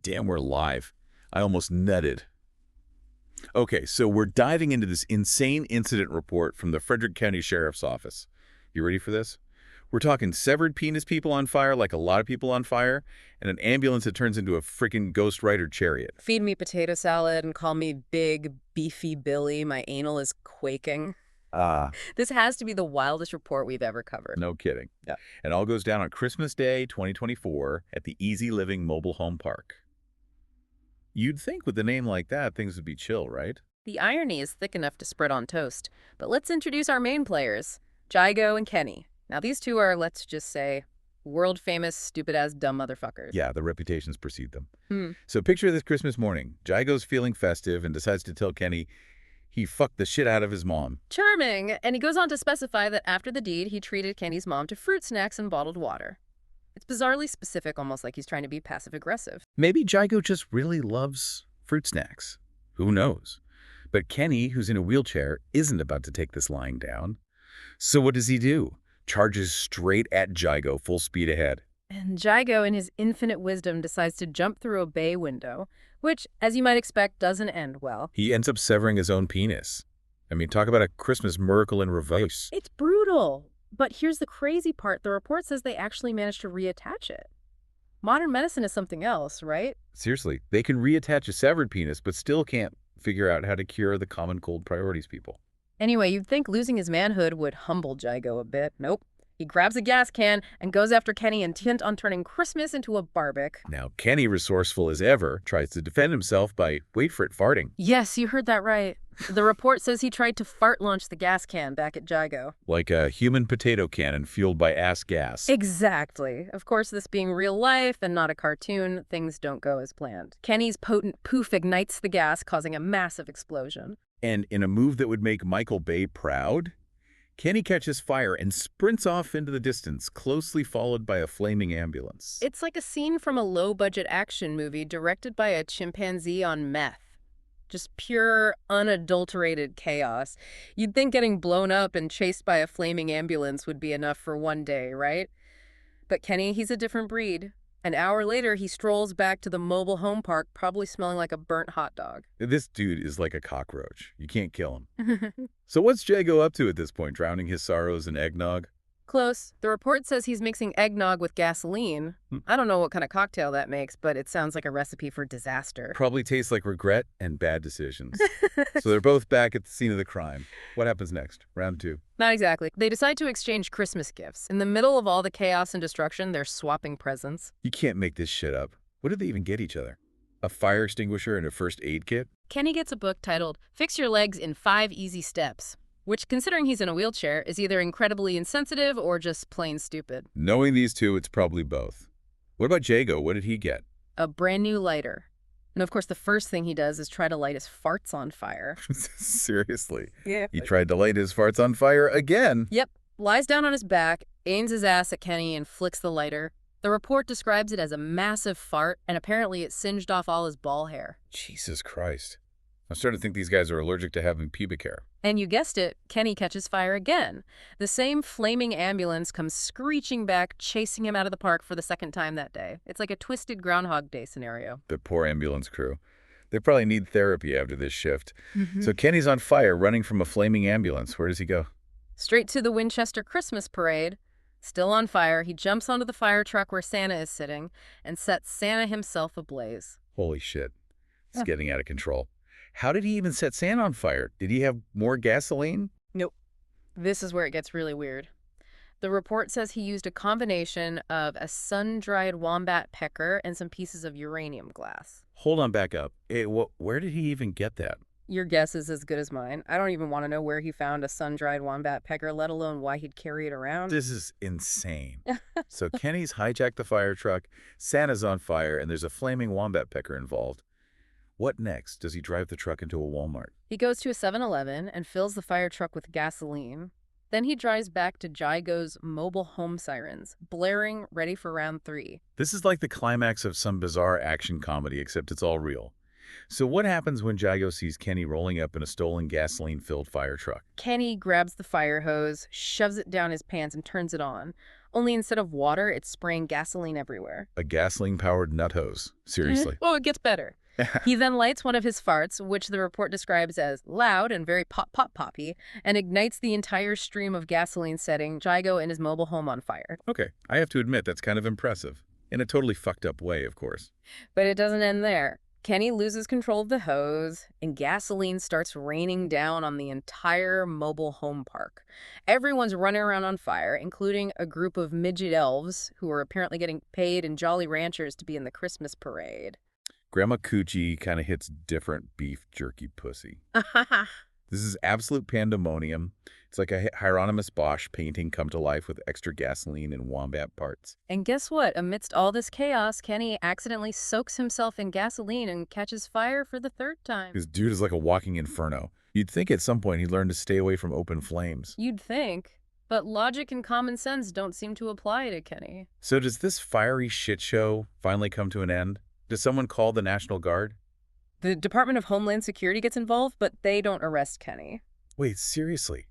Damn, we're live. I almost nutted. Okay, so we're diving into this insane incident report from the Frederick County Sheriff's Office. You ready for this? We're talking severed penis people on fire, like a lot of people on fire, and an ambulance that turns into a freaking Ghost Rider chariot. Feed me potato salad and call me Big Beefy Billy. My anal is quaking. Ah, This has to be the wildest report we've ever covered. no kidding. Yeah. It all goes down on Christmas Day, 2024, at the Easy Living Mobile Home Park. You'd think with a name like that, things would be chill, right? The irony is thick enough to spread on toast. But let's introduce our main players, Jaygo and Kenny. Now these two are, let's just say, world-famous, stupid-ass dumb motherfuckers. Yeah, the reputations precede them. Hmm. So picture this Christmas morning. Jaygo's feeling festive and decides to tell Kenny he fucked the shit out of his mom. Charming. And he goes on to specify that after the deed, he treated Kenny's mom to fruit snacks and bottled water. It's bizarrely specific, almost like he's trying to be passive-aggressive. Maybe Jaygo just really loves fruit snacks. Who knows? But Kenny, who's in a wheelchair, isn't about to take this lying down. So what does he do? Charges straight at Jaygo, full speed ahead. And Jaygo, in his infinite wisdom, decides to jump through a bay window, which, as you might expect, doesn't end well. He ends up severing his own penis. I mean, talk about a Christmas miracle in reverse. It's brutal. But here's the crazy part. The report says they actually managed to reattach it. Modern medicine is something else, right? Seriously, they can reattach a severed penis, but still can't figure out how to cure the common cold priorities people. Anyway, you'd think losing his manhood would humble Jaygo a bit. Nope. He grabs a gas can and goes after Kenny, intent on turning Christmas into a barbecue. Now, Kenny, resourceful as ever, tries to defend himself by, wait for it, farting. Yes, you heard that right. The report says he tried to fart launch the gas can back at Jaygo. Like a human potato cannon fueled by ass gas. Exactly. Of course, this being real life and not a cartoon, things don't go as planned. Kenny's potent poof ignites the gas, causing a massive explosion. And in a move that would make Michael Bay proud, Kenny catches fire and sprints off into the distance, closely followed by a flaming ambulance. It's like a scene from a low-budget action movie directed by a chimpanzee on meth. Just pure, unadulterated chaos. You'd think getting blown up and chased by a flaming ambulance would be enough for one day, right? But Kenny, he's a different breed. An hour later, he strolls back to the mobile home park, probably smelling like a burnt hot dog. This dude is like a cockroach. You can't kill him. So what's Jaygo up to at this point, drowning his sorrows in eggnog? Close. The report says he's mixing eggnog with gasoline. I don't know what kind of cocktail that makes, but it sounds like a recipe for disaster. Probably tastes like regret and bad decisions. So they're both back at the scene of the crime. What happens next? Round two. Not exactly. They decide to exchange Christmas gifts. In the middle of all the chaos and destruction, they're swapping presents. You can't make this shit up. What did they even get each other? A fire extinguisher and a first aid kit? Kenny gets a book titled Fix Your Legs in 5 Easy Steps, which, considering he's in a wheelchair, is either incredibly insensitive or just plain stupid. Knowing these two, it's probably both. What about Jaygo? What did he get? A brand new lighter. And of course, the first thing he does is try to light his farts on fire. Seriously. Yeah. He tried to light his farts on fire again. Yep. Lies down on his back, aims his ass at Kenny, and flicks the lighter. The report describes it as a massive fart, and apparently it singed off all his ball hair. Jesus Christ. I'm starting to think these guys are allergic to having pubic hair. And you guessed it, Kenny catches fire again. The same flaming ambulance comes screeching back, chasing him out of the park for the second time that day. It's like a twisted Groundhog Day scenario. The poor ambulance crew. They probably need therapy after this shift. So Kenny's on fire, running from a flaming ambulance. Where does he go? Straight to the Winchester Christmas parade. Still on fire, he jumps onto the fire truck where Santa is sitting and sets Santa himself ablaze. Holy shit. It's getting out of control. How did he even set Santa on fire? Did he have more gasoline? Nope. This is where it gets really weird. The report says he used a combination of a sun-dried wombat pecker and some pieces of uranium glass. Hold on, back up. Where did he even get that? Your guess is as good as mine. I don't even want to know where he found a sun-dried wombat pecker, let alone why he'd carry it around. This is insane. So Kenny's hijacked the fire truck, Santa's on fire, and there's a flaming wombat pecker involved. What next? Does he drive the truck into a Walmart? He goes to a 7-Eleven and fills the fire truck with gasoline. Then he drives back to Jaygo's mobile home sirens, blaring, ready for round 3. This is like the climax of some bizarre action comedy, except it's all real. So what happens when Jaygo sees Kenny rolling up in a stolen gasoline-filled fire truck? Kenny grabs the fire hose, shoves it down his pants, and turns it on. Only instead of water, it's spraying gasoline everywhere. A gasoline-powered nut hose. Seriously. Oh, it gets better. He then lights one of his farts, which the report describes as loud and very pop-pop-poppy, and ignites the entire stream of gasoline, setting Jaygo and his mobile home on fire. Okay, I have to admit that's kind of impressive. In a totally fucked up way, of course. But it doesn't end there. Kenny loses control of the hose, and gasoline starts raining down on the entire mobile home park. Everyone's running around on fire, including a group of midget elves who are apparently getting paid in Jolly Ranchers to be in the Christmas parade. Grandma Coochie kind of hits different beef jerky pussy. This is absolute pandemonium. It's like a Hieronymus Bosch painting come to life with extra gasoline and wombat parts. And guess what? Amidst all this chaos, Kenny accidentally soaks himself in gasoline and catches fire for the third time. This dude is like a walking inferno. You'd think at some point he'd learn to stay away from open flames. You'd think. But logic and common sense don't seem to apply to Kenny. So does this fiery shit show finally come to an end? Does someone call the National Guard? The Department of Homeland Security gets involved, but they don't arrest Kenny. Wait, seriously?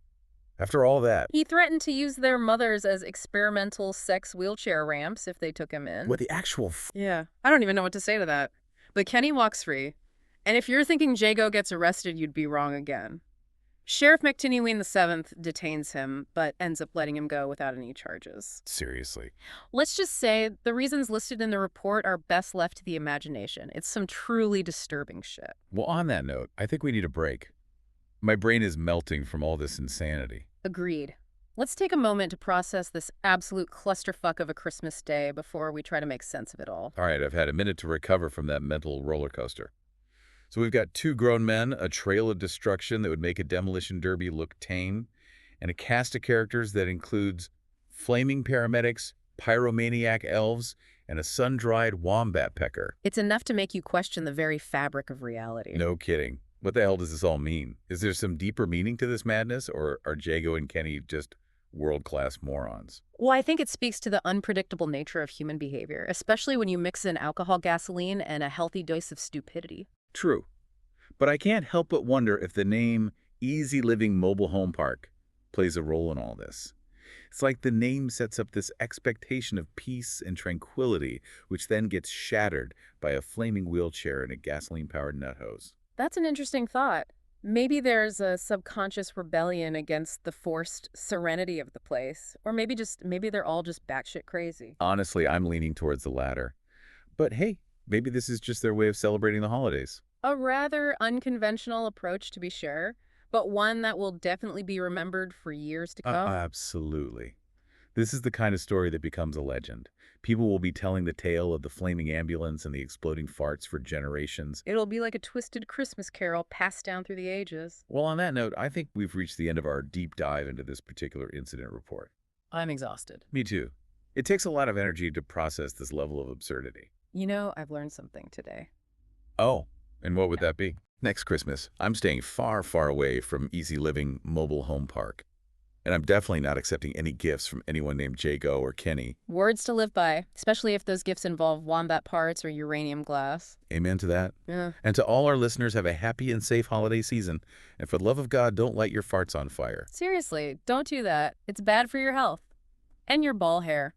After all that? He threatened to use their mothers as experimental sex wheelchair ramps if they took him in. What the actual Yeah, I don't even know what to say to that. But Kenny walks free. And if you're thinking Jaygo gets arrested, you'd be wrong again. Sheriff McTinney VII detains him, but ends up letting him go without any charges. Seriously. Let's just say the reasons listed in the report are best left to the imagination. It's some truly disturbing shit. Well, on that note, I think we need a break. My brain is melting from all this insanity. Agreed. Let's take a moment to process this absolute clusterfuck of a Christmas day before we try to make sense of it all. All right, I've had a minute to recover from that mental roller coaster. So we've got two grown men, a trail of destruction that would make a demolition derby look tame, and a cast of characters that includes flaming paramedics, pyromaniac elves, and a sun-dried wombat pecker. It's enough to make you question the very fabric of reality. No kidding. What the hell does this all mean? Is there some deeper meaning to this madness, or are Jaygo and Kenny just world-class morons? Well, I think it speaks to the unpredictable nature of human behavior, especially when you mix in alcohol, gasoline, and a healthy dose of stupidity. True. But I can't help but wonder if the name Easy Living Mobile Home Park plays a role in all this. It's like the name sets up this expectation of peace and tranquility, which then gets shattered by a flaming wheelchair and a gasoline-powered nut hose. That's an interesting thought. Maybe there's a subconscious rebellion against the forced serenity of the place. Or maybe they're all just batshit crazy. Honestly, I'm leaning towards the latter. But hey, maybe this is just their way of celebrating the holidays. A rather unconventional approach, to be sure, but one that will definitely be remembered for years to come. Absolutely. This is the kind of story that becomes a legend. People will be telling the tale of the flaming ambulance and the exploding farts for generations. It'll be like a twisted Christmas carol passed down through the ages. Well, on that note, I think we've reached the end of our deep dive into this particular incident report. I'm exhausted. Me too. It takes a lot of energy to process this level of absurdity. You know, I've learned something today. Oh, and what would that be? Next Christmas, I'm staying far, far away from Easy Living Mobile Home Park. And I'm definitely not accepting any gifts from anyone named Jaygo or Kenny. Words to live by, especially if those gifts involve wombat parts or uranium glass. Amen to that. Yeah. And to all our listeners, have a happy and safe holiday season. And for the love of God, don't light your farts on fire. Seriously, don't do that. It's bad for your health. And your ball hair.